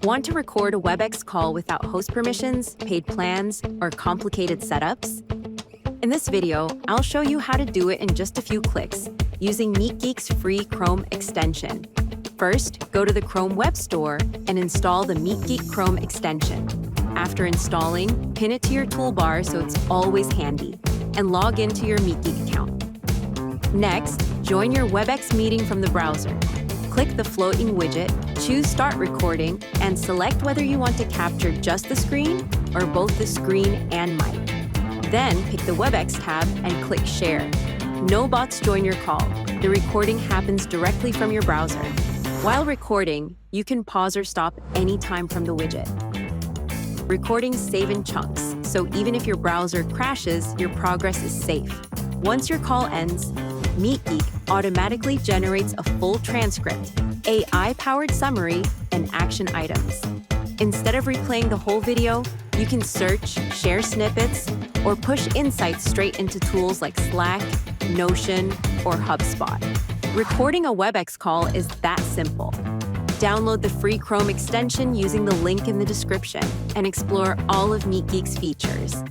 Want to record a Webex call without host permissions, paid plans, or complicated setups? In this video, I'll show you how to do it in just a few clicks using MeetGeek's free Chrome extension. First, go to the Chrome Web Store and install the MeetGeek Chrome extension. After installing, pin it to your toolbar so it's always handy, and log into your MeetGeek account. Next, join your Webex meeting from the browser. Click the floating widget, choose Start Recording, and select whether you want to capture just the screen or both the screen and mic. Then pick the Webex tab and click Share. No bots join your call. The recording happens directly from your browser. While recording, you can pause or stop anytime from the widget. Recordings save in chunks, so even if your browser crashes, your progress is safe. Once your call ends, MeetGeek automatically generates a full transcript, AI-powered summary, and action items. Instead of replaying the whole video, you can search, share snippets, or push insights straight into tools like Slack, Notion, or HubSpot. Recording a Webex call is that simple. Download the free Chrome extension using the link in the description and explore all of MeetGeek's features.